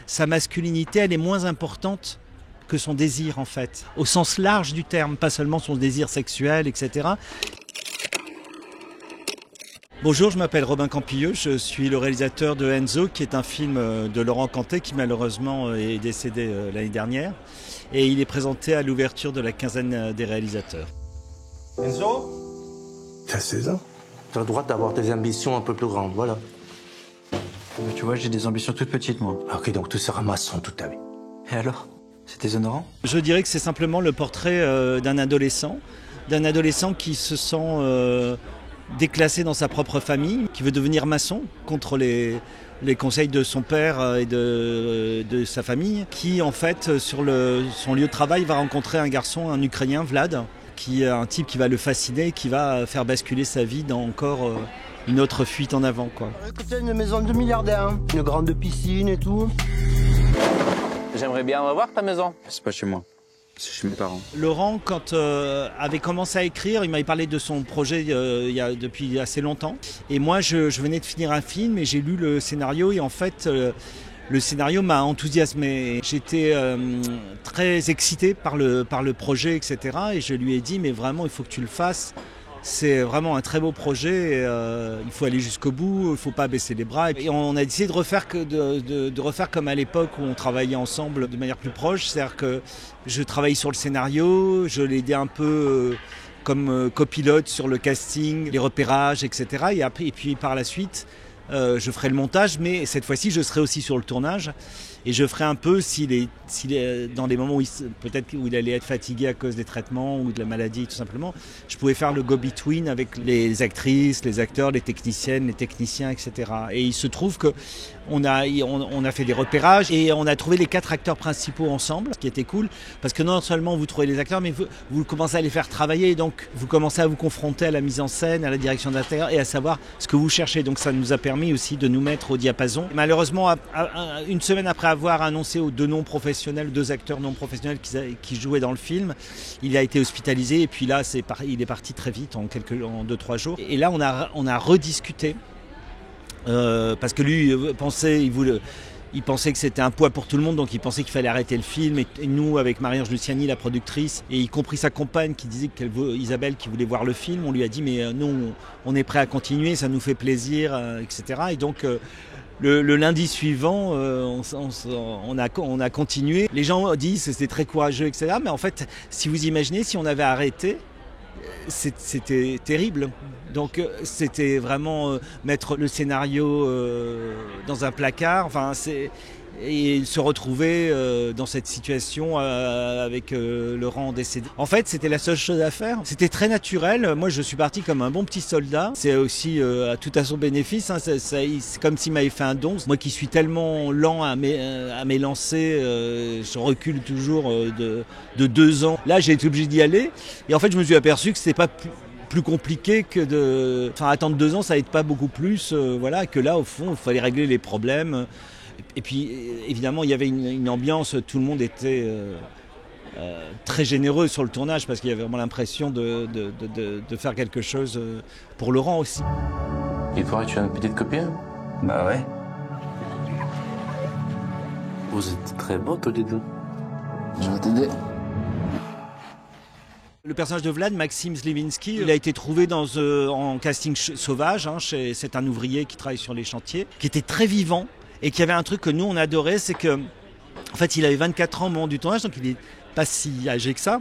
sa masculinité, elle est moins importante que son désir en fait, au sens large du terme, pas seulement son désir sexuel, etc. Bonjour, je m'appelle Robin Campilleux, je suis le réalisateur de Enzo, qui est un film de Laurent Cantet, qui malheureusement est décédé l'année dernière. Et il est présenté à l'ouverture de la quinzaine des réalisateurs. Enzo ? T'as 16 ans. T'as le droit d'avoir des ambitions un peu plus grandes, voilà. Mais tu vois, j'ai des ambitions toutes petites, moi. Ok, donc tu seras maçon toute ta vie. Et alors ? C'est déshonorant ? Je dirais que c'est simplement le portrait d'un adolescent qui se sent déclassé dans sa propre famille, qui veut devenir maçon contre les conseils de son père et de sa famille, qui en fait sur son lieu de travail va rencontrer un garçon, un Ukrainien, Vlad, qui est un type qui va le fasciner, qui va faire basculer sa vie dans encore une autre fuite en avant, quoi. Écoutez, une maison de milliardaire, hein. Une grande piscine et tout. J'aimerais bien revoir ta maison. C'est pas chez moi, c'est chez mes parents. Laurent, quand avait commencé à écrire, il m'avait parlé de son projet depuis assez longtemps. Et moi, je venais de finir un film et j'ai lu le scénario et en fait, le scénario m'a enthousiasmé. J'étais très excité par le projet, etc. Et je lui ai dit, mais vraiment, il faut que tu le fasses. C'est vraiment un très beau projet, il faut aller jusqu'au bout, il ne faut pas baisser les bras. Et on a décidé de refaire comme à l'époque où on travaillait ensemble de manière plus proche. C'est-à-dire que je travaillais sur le scénario, je l'aidais un peu comme copilote sur le casting, les repérages, etc. Et puis par la suite, je ferai le montage, mais cette fois-ci, je serai aussi sur le tournage. Et je ferai un peu, s'il est dans des moments où peut-être où il allait être fatigué à cause des traitements ou de la maladie, tout simplement, je pouvais faire le go-between avec les actrices, les acteurs, les techniciennes, les techniciens, etc. Et il se trouve que on a fait des repérages et on a trouvé les 4 acteurs principaux ensemble, ce qui était cool, parce que non seulement vous trouvez les acteurs, mais vous commencez à les faire travailler, donc vous commencez à vous confronter à la mise en scène, à la direction d'intérieur et à savoir ce que vous cherchez. Donc ça nous a permis aussi de nous mettre au diapason. Malheureusement, une semaine après avoir annoncé aux 2 2 acteurs non professionnels qui jouaient dans le film, il a été hospitalisé et puis là il est parti très vite en 2-3 jours. Et là on a rediscuté parce que lui il pensait que c'était un poids pour tout le monde, donc il pensait qu'il fallait arrêter le film. Et nous, avec Marie-Ange Luciani, la productrice, et y compris sa compagne qui disait Isabelle qui voulait voir le film, on lui a dit mais nous on est prêt à continuer, ça nous fait plaisir, etc. Et donc le lundi suivant, on a continué. Les gens disent que c'était très courageux, etc. Mais en fait, si vous imaginez, si on avait arrêté, c'était terrible. Donc c'était vraiment mettre le scénario dans un placard. Enfin, et se retrouver dans cette situation avec Laurent décédé. En fait, c'était la seule chose à faire. C'était très naturel. Moi, je suis parti comme un bon petit soldat. C'est aussi tout à son bénéfice. Hein. C'est comme s'il m'avait fait un don. Moi qui suis tellement lent à m'élancer, je recule toujours de 2 ans. Là, j'ai été obligé d'y aller. Et en fait, je me suis aperçu que c'était pas plus compliqué que attendre 2 ans, ça aide pas beaucoup plus. Voilà, que là, au fond, il fallait régler les problèmes. Et puis, évidemment, il y avait une ambiance, tout le monde était très généreux sur le tournage parce qu'il y avait vraiment l'impression de faire quelque chose pour Laurent aussi. Et toi, tu as une petite copine ? Bah ouais. Vous êtes très beaux tous les 2. Je vais t'aider. Le personnage de Vlad, Maxime Sliwinski, il a été trouvé en casting sauvage. Hein, c'est un ouvrier qui travaille sur les chantiers, qui était très vivant. Et qui avait un truc que nous on adorait, c'est que en fait il avait 24 ans au moment du tournage, donc il n'est pas si âgé que ça.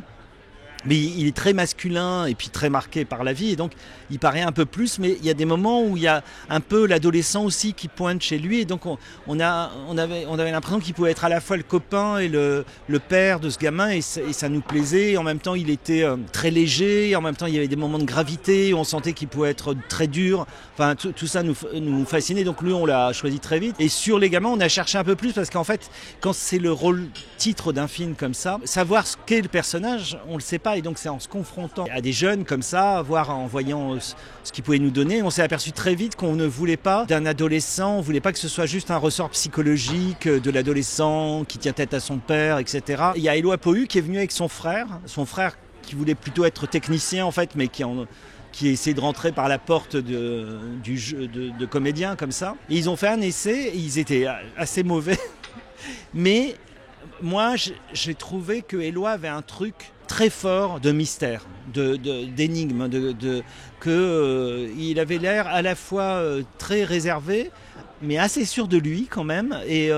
Mais il est très masculin et puis très marqué par la vie et donc il paraît un peu plus, mais il y a des moments où il y a un peu l'adolescent aussi qui pointe chez lui et donc on avait l'impression qu'il pouvait être à la fois le copain et le père de ce gamin et ça nous plaisait. Et en même temps il était très léger, et en même temps il y avait des moments de gravité où on sentait qu'il pouvait être très dur. Enfin tout ça nous fascinait, donc lui on l'a choisi très vite. Et sur les gamins on a cherché un peu plus parce qu'en fait quand c'est le rôle titre d'un film comme ça, savoir ce qu'est le personnage on le sait pas. Et donc c'est en se confrontant à des jeunes comme ça, voire en voyant ce qu'ils pouvaient nous donner, on s'est aperçu très vite qu'on ne voulait pas d'un adolescent, on ne voulait pas que ce soit juste un ressort psychologique de l'adolescent qui tient tête à son père, etc. Il y a Éloi Pohu qui est venu avec son frère qui voulait plutôt être technicien en fait, mais qui essayait de rentrer par la porte du jeu de comédien comme ça. Et ils ont fait un essai, et ils étaient assez mauvais. Mais moi, j'ai trouvé que Éloi avait un truc très fort de mystère, d'énigme, il avait l'air à la fois très réservé, mais assez sûr de lui quand même, et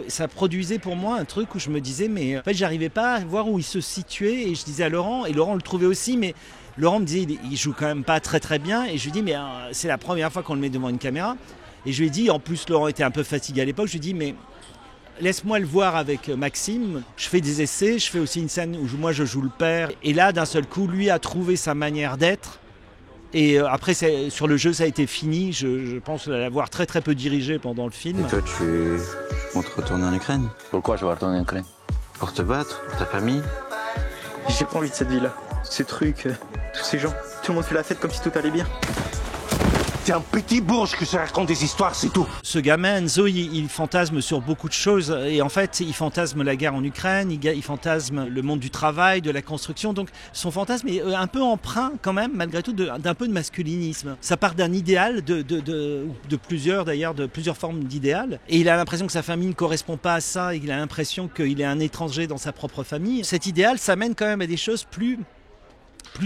ça produisait pour moi un truc où je me disais, mais en fait j'arrivais pas à voir où il se situait, et je disais à Laurent, et Laurent le trouvait aussi, mais Laurent me disait il joue quand même pas très très bien, et je lui dis mais c'est la première fois qu'on le met devant une caméra, et je lui ai dit, en plus Laurent était un peu fatigué à l'époque, je lui ai dit mais laisse-moi le voir avec Maxime, je fais des essais, je fais aussi une scène où moi je joue le père, et là d'un seul coup lui a trouvé sa manière d'être. Et après, sur le jeu, ça a été fini. Je pense l'avoir très très peu dirigé pendant le film. Et toi, tu comptes retourner en Ukraine? Pourquoi je vais retourner en Ukraine? Pour te battre? Pour ta famille? J'ai pas envie de cette vie-là. Ces trucs, tous ces gens. Tout le monde fait la fête comme si tout allait bien. C'est un petit bourge que ça raconte des histoires, c'est tout. Ce gamin, Enzo, il fantasme sur beaucoup de choses. Et en fait, il fantasme la guerre en Ukraine, il fantasme le monde du travail, de la construction. Donc son fantasme est un peu empreint quand même, malgré tout, d'un peu de masculinisme. Ça part d'un idéal, de plusieurs formes d'idéal. Et il a l'impression que sa famille ne correspond pas à ça. Il a l'impression qu'il est un étranger dans sa propre famille. Cet idéal, ça mène quand même à des choses plus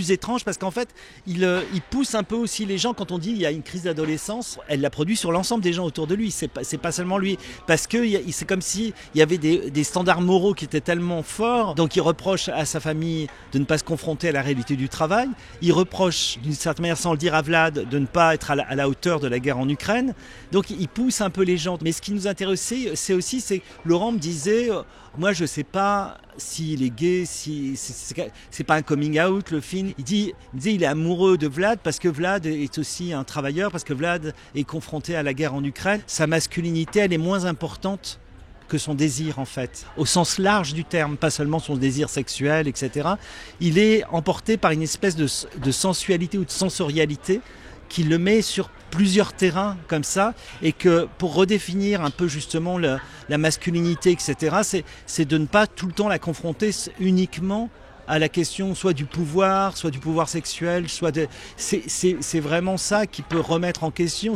étrange, parce qu'en fait il pousse un peu aussi les gens. Quand on dit il y a une crise d'adolescence, elle la produit sur l'ensemble des gens autour de lui, c'est pas seulement lui, parce que c'est comme si il y avait des standards moraux qui étaient tellement forts. Donc il reproche à sa famille de ne pas se confronter à la réalité du travail, il reproche d'une certaine manière, sans le dire à Vlad, de ne pas être à la hauteur de la guerre en Ukraine. Donc il pousse un peu les gens. Mais ce qui nous intéressait, c'est Laurent me disait, moi je sais pas s'il est gay, si c'est pas un coming out le film. Il disait il est amoureux de Vlad parce que Vlad est aussi un travailleur, parce que Vlad est confronté à la guerre en Ukraine. Sa masculinité, elle est moins importante que son désir, en fait, au sens large du terme, pas seulement son désir sexuel, etc. Il est emporté par une espèce de sensualité ou de sensorialité qui le met sur plusieurs terrains comme ça, et que pour redéfinir un peu justement la masculinité, etc., c'est de ne pas tout le temps la confronter uniquement à la question soit du pouvoir sexuel, c'est vraiment ça qui peut remettre en question.